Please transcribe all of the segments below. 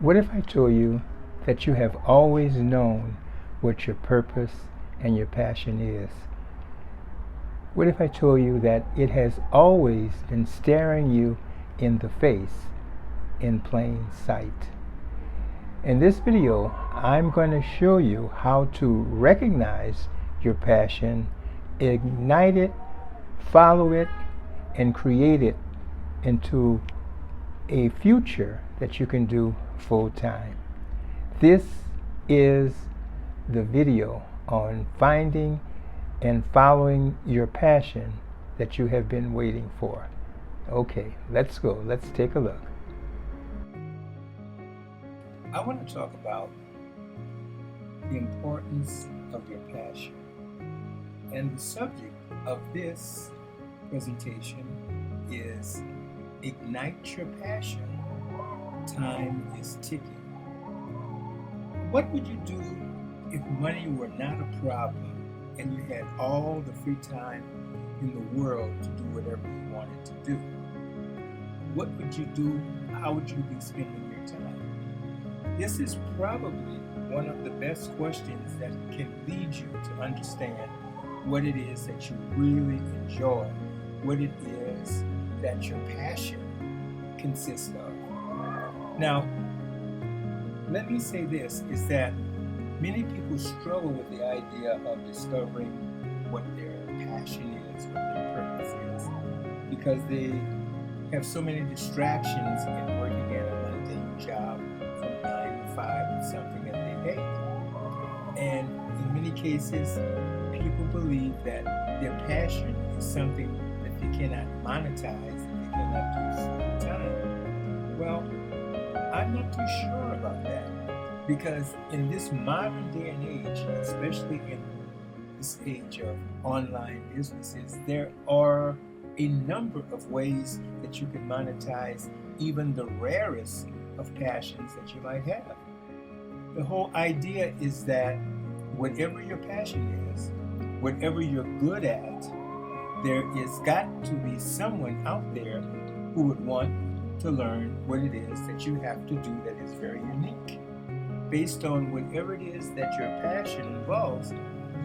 What if I told you that you have always known what your purpose and your passion is? What if I told you that it has always been staring you in the face in plain sight? In this video, I'm going to show you how to recognize your passion, ignite it, follow it, and create it into a future that you can do full time. This is the video on finding and following your passion that you have been waiting for. Okay, let's go. Let's take a look. I want to talk about the importance of your passion. And the subject of this presentation is Ignite Your Passion. Time is ticking. What would you do if money were not a problem and you had all the free time in the world to do whatever you wanted to do? What would you do? How would you be spending your time? This is probably one of the best questions that can lead you to understand what it is that you really enjoy, what it is that your passion consists of. Now, let me say this, is that many people struggle with the idea of discovering what their passion is, what their purpose is, because they have so many distractions in working at a mundane job from 9 to 5 with something that they hate. And in many cases, people believe that their passion is something that they cannot monetize, that they cannot do full time. Well, I'm not too sure about that, because in this modern day and age, especially in this age of online businesses, there are a number of ways that you can monetize even the rarest of passions that you might have. The whole idea is that whatever your passion is, whatever you're good at, there is got to be someone out there who would want to learn what it is that you have to do that is very unique. Based on whatever it is that your passion involves,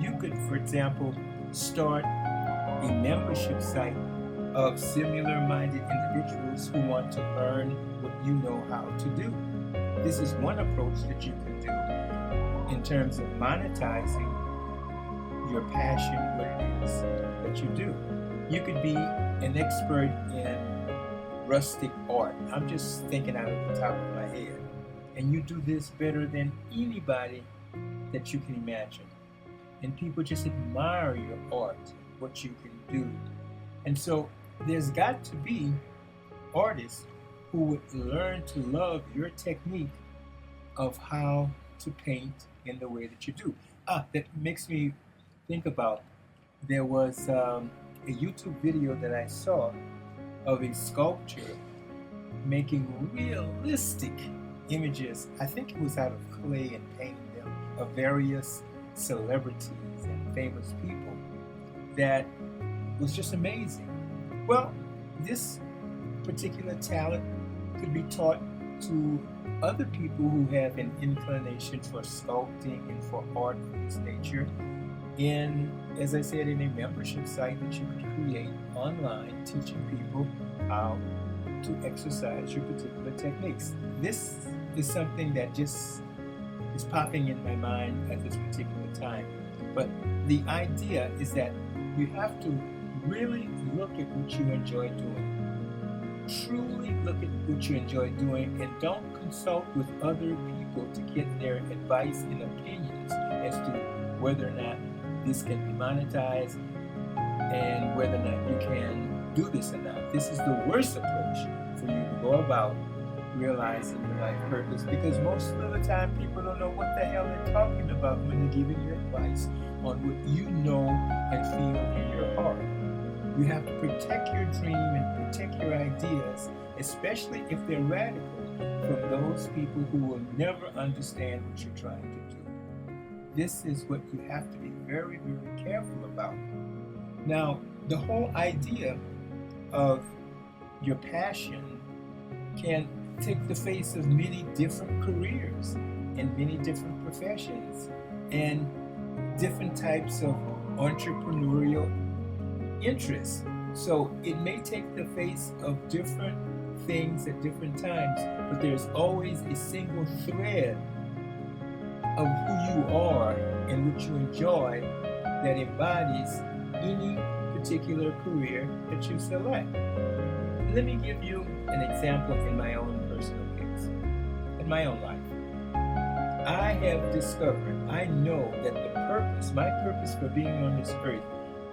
you could, for example, start a membership site of similar-minded individuals who want to learn what you know how to do. This is one approach that you can do in terms of monetizing your passion, what it is that you do. You could be an expert in rustic art. I'm just thinking out of the top of my head. And you do this better than anybody that you can imagine. And people just admire your art, what you can do. And so there's got to be artists who would learn to love your technique of how to paint in the way that you do. That makes me think about, there was a YouTube video that I saw of a sculpture making realistic images, I think it was out of clay and painting them, of various celebrities and famous people, that was just amazing. Well, this particular talent could be taught to other people who have an inclination for sculpting and for art of this nature, in, as I said, in a membership site that you could create online, teaching people how to exercise your particular techniques. This is something that just is popping in my mind at this particular time. But the idea is that you have to really look at what you enjoy doing. Truly look at what you enjoy doing, and don't consult with other people to get their advice and opinions as to whether or not this can be monetized and whether or not you can do this or not. This is the worst approach for you to go about realizing your life purpose, because most of the time people don't know what the hell they're talking about when they're giving you advice on what you know and feel in your heart. You have to protect your dream and protect your ideas, especially if they're radical, from those people who will never understand what you're trying to do. This is what you have to be very, very careful about. Now, the whole idea of your passion can take the face of many different careers and many different professions and different types of entrepreneurial interests. So it may take the face of different things at different times, but there's always a single thread of who you are and what you enjoy that embodies any particular career that you select. Let me give you an example in my own personal case, in my own life. I have discovered, I know that my purpose for being on this earth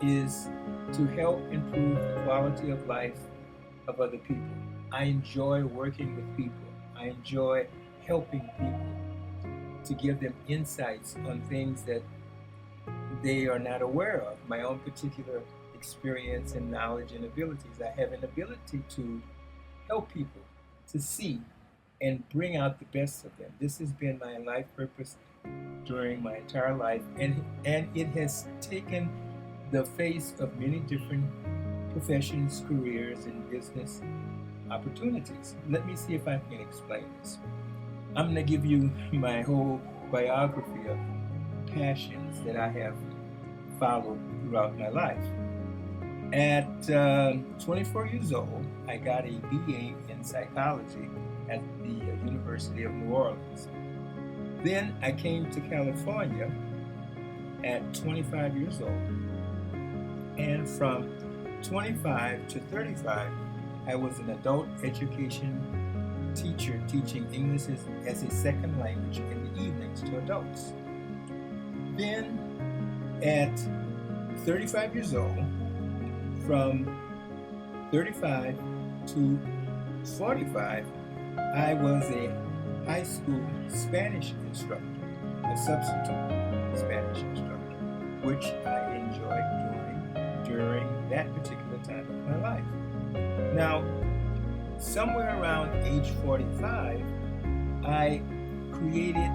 is to help improve the quality of life of other people. I enjoy working with people. I enjoy helping people to give them insights on things that they are not aware of, my own particular experience and knowledge and abilities. I have an ability to help people to see and bring out the best of them. This has been my life purpose during my entire life, and it has taken the face of many different professions, careers, and business opportunities. Let me see if I can explain this. I'm going to give you my whole biography of passions that I have followed throughout my life. At 24 years old, I got a BA in psychology at the University of New Orleans. Then I came to California at 25 years old, and from 25 to 35, I was an adult education teacher teaching English as a second language in the evenings to adults. Then at 35 years old, from 35 to 45, I was a high school Spanish instructor, a substitute Spanish instructor, which I enjoyed doing during that particular time of my life. Now, somewhere around age 45, I created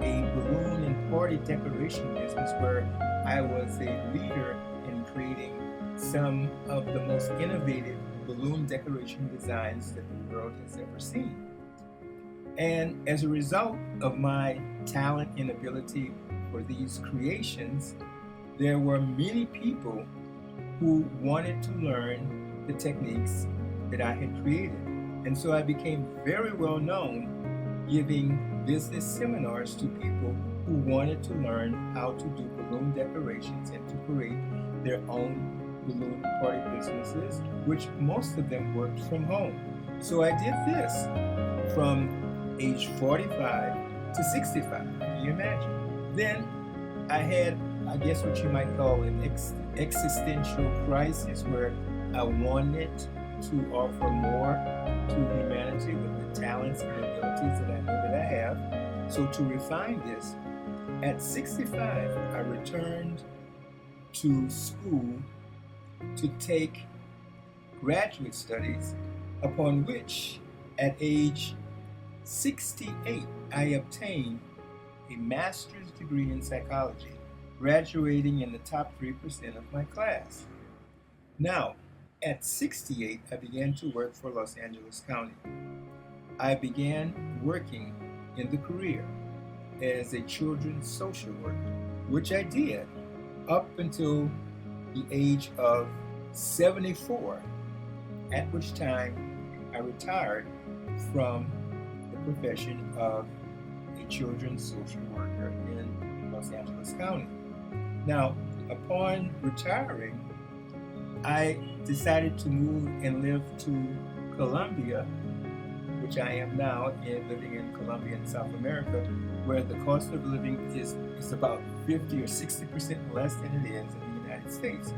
a balloon and party decoration business where I was a leader in creating some of the most innovative balloon decoration designs that the world has ever seen. And as a result of my talent and ability for these creations, there were many people who wanted to learn the techniques that I had created. And so I became very well known giving business seminars to people who wanted to learn how to do balloon decorations and to create their own balloon party businesses, which most of them worked from home. So I did this from age 45 to 65. Can you imagine? Then I had, I guess what you might call an existential crisis, where I wanted to offer more to humanity with the talents and abilities that I know that I have. So to refine this, at 65, I returned to school to take graduate studies, upon which at age 68, I obtained a master's degree in psychology, graduating in the top 3% of my class. Now, at 68, I began to work for Los Angeles County. I began working in the career as a children's social worker, which I did up until the age of 74, at which time I retired from the profession of a children's social worker in Los Angeles County. Now, upon retiring, I decided to move and live to Colombia, which I am now, living in Colombia in South America, where the cost of living is about 50 or 60% less than it is in the United States.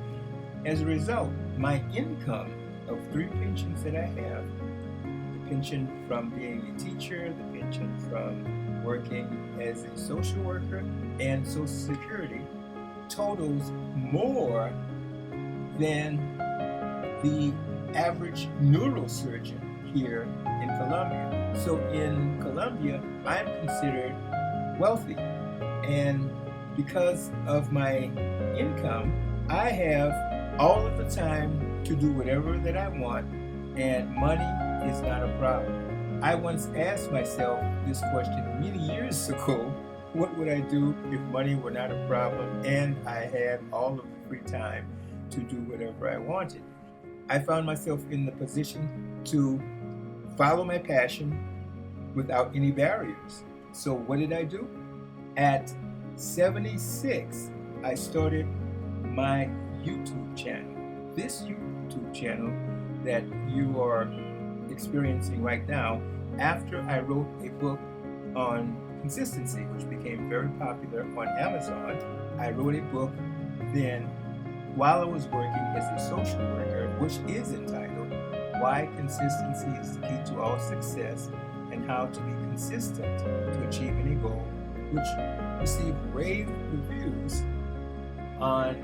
As a result, my income of 3 pensions that I have, the pension from being a teacher, the pension from working as a social worker, and Social Security, totals more than the average neurosurgeon here in Colombia. So in Colombia, I'm considered wealthy. And because of my income, I have all of the time to do whatever that I want, and money is not a problem. I once asked myself this question many years ago: what would I do if money were not a problem and I had all of the free time to do whatever I wanted? I found myself in the position to follow my passion without any barriers. So what did I do? At 76, I started my YouTube channel. This YouTube channel that you are experiencing right now, after I wrote a book on consistency, which became very popular on Amazon. I wrote a book then while I was working as a social worker, which is entitled Why Consistency is the Key to All Success and How to Be Consistent to Achieve Any Goal, which received rave reviews on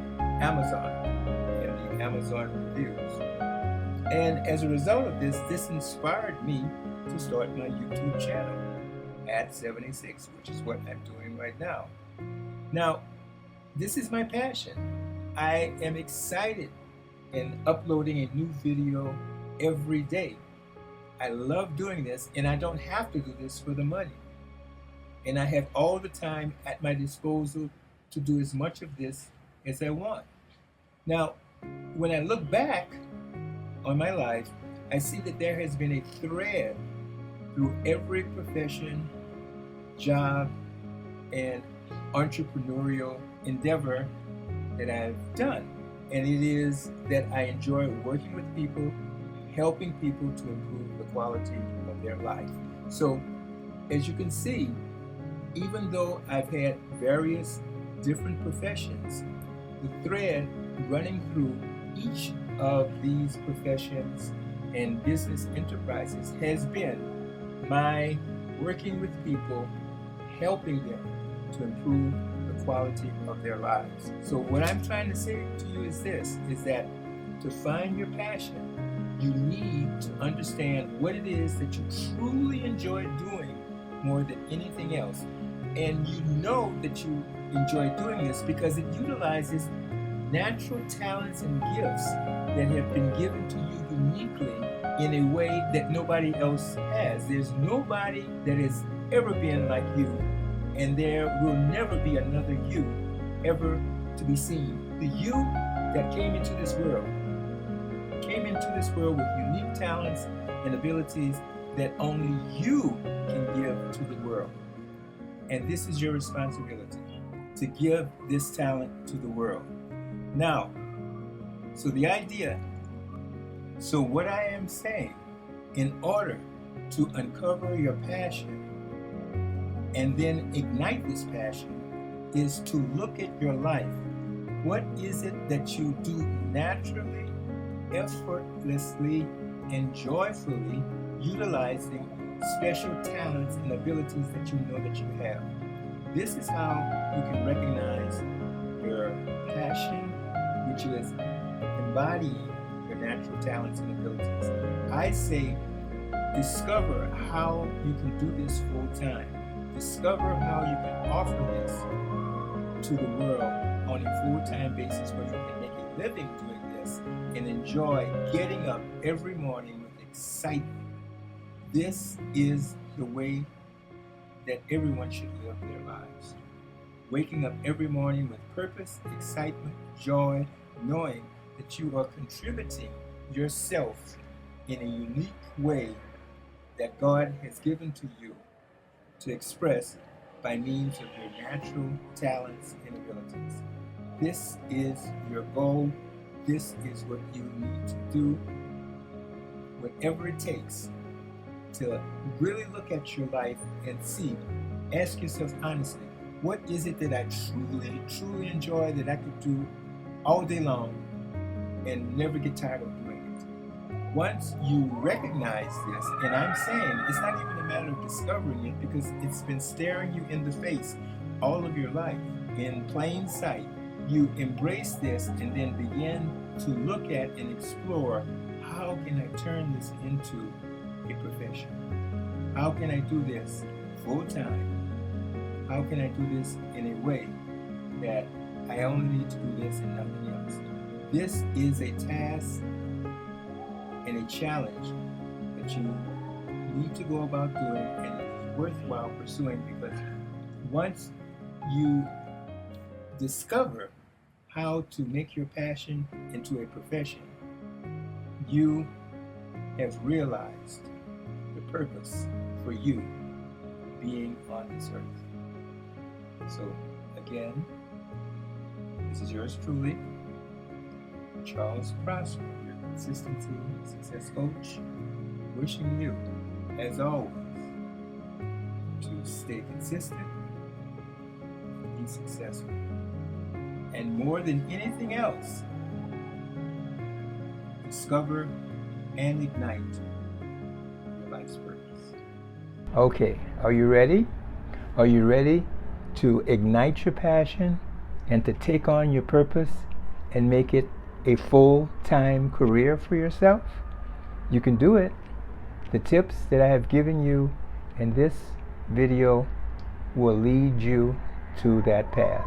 Amazon in the Amazon reviews. And as a result of this inspired me to start my YouTube channel at 76, which is what I'm doing right now. Now, this is my passion. I am excited in uploading a new video every day. I love doing this, and I don't have to do this for the money. And I have all the time at my disposal to do as much of this as I want. Now, when I look back on my life, I see that there has been a thread through every profession, job, and entrepreneurial endeavor that I've done. And it is that I enjoy working with people, helping people to improve the quality of their life. So, as you can see, even though I've had various different professions, the thread running through each of these professions and business enterprises has been my working with people, helping them to improve the quality of their lives. So what I'm trying to say to you is this, is that to find your passion, you need to understand what it is that you truly enjoy doing more than anything else. And you know that you enjoy doing this because it utilizes natural talents and gifts that have been given to you uniquely in a way that nobody else has. There's nobody that has ever been like you, and there will never be another you ever to be seen. The you that came into this world with unique talents and abilities that only you can give to the world. And this is your responsibility, to give this talent to the world. Now, so what I am saying, in order to uncover your passion and then ignite this passion, is to look at your life. What is it that you do naturally, effortlessly, and joyfully, utilizing special talents and abilities that you know that you have? This is how you can recognize your passion, which is embodying your natural talents and abilities. I say, discover how you can do this full time. Discover how you can offer this to the world on a full-time basis where you can make a living doing this and enjoy getting up every morning with excitement. This is the way that everyone should live their lives. Waking up every morning with purpose, excitement, joy, knowing that you are contributing yourself in a unique way that God has given to you to express by means of your natural talents and abilities. This is your goal. This is what you need to do. Whatever it takes to really look at your life and see, ask yourself honestly, what is it that I truly, truly enjoy that I could do all day long and never get tired of doing it? Once you recognize this, and I'm saying it's not even a matter of discovering it because it's been staring you in the face all of your life in plain sight, you embrace this and then begin to look at and explore, how can I turn this into a profession? How can I do this full time? How can I do this in a way that I only need to do this and nothing else? This is a task and a challenge that you need to go about doing and is worthwhile pursuing, because once you discover how to make your passion into a profession, you have realized the purpose for you being on this earth. So again, this is yours truly, Charles Prosper, your consistency success coach, wishing you, as always, to stay consistent, be successful, and more than anything else, discover and ignite your life's purpose. Okay, are you ready? Are you ready to ignite your passion and to take on your purpose and make it a full-time career for yourself? You can do it. The tips that I have given you in this video will lead you to that path.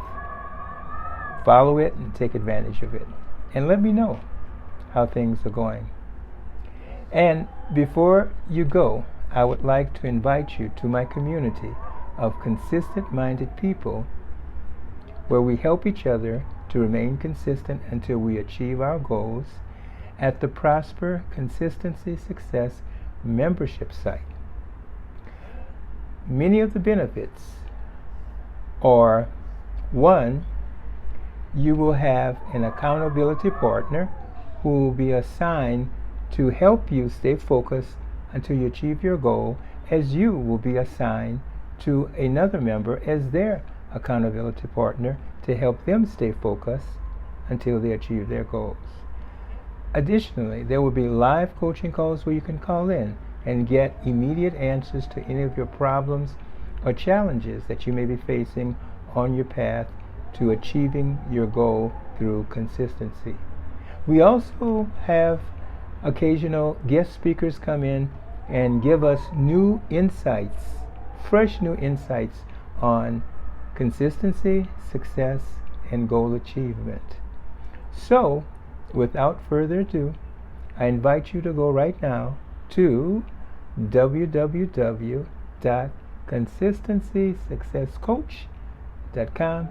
Follow it and take advantage of it. And let me know how things are going. And before you go, I would like to invite you to my community of consistent-minded people where we help each other to remain consistent until we achieve our goals at the Prosper Consistency Success membership site. Many of the benefits are: one, you will have an accountability partner who will be assigned to help you stay focused until you achieve your goal, as you will be assigned to another member as their accountability partner to help them stay focused until they achieve their goals. Additionally, there will be live coaching calls where you can call in and get immediate answers to any of your problems or challenges that you may be facing on your path to achieving your goal through consistency. We also have occasional guest speakers come in and give us new insights, fresh new insights on consistency, success, and goal achievement. So, without further ado, I invite you to go right now to www.consistencysuccesscoach.com,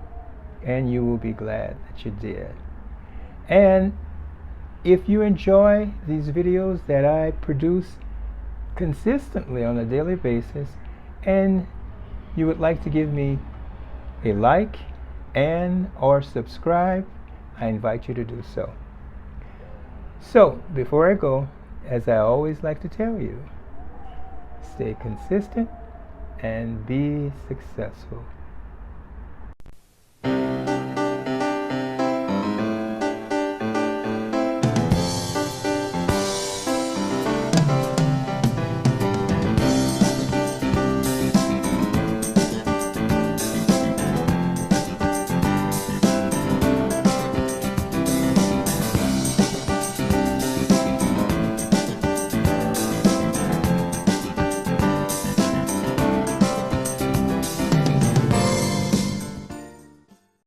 and you will be glad that you did. And if you enjoy these videos that I produce consistently on a daily basis, and you would like to give me a like and or subscribe, I invite you to do so. So, before I go, as I always like to tell you, stay consistent and be successful.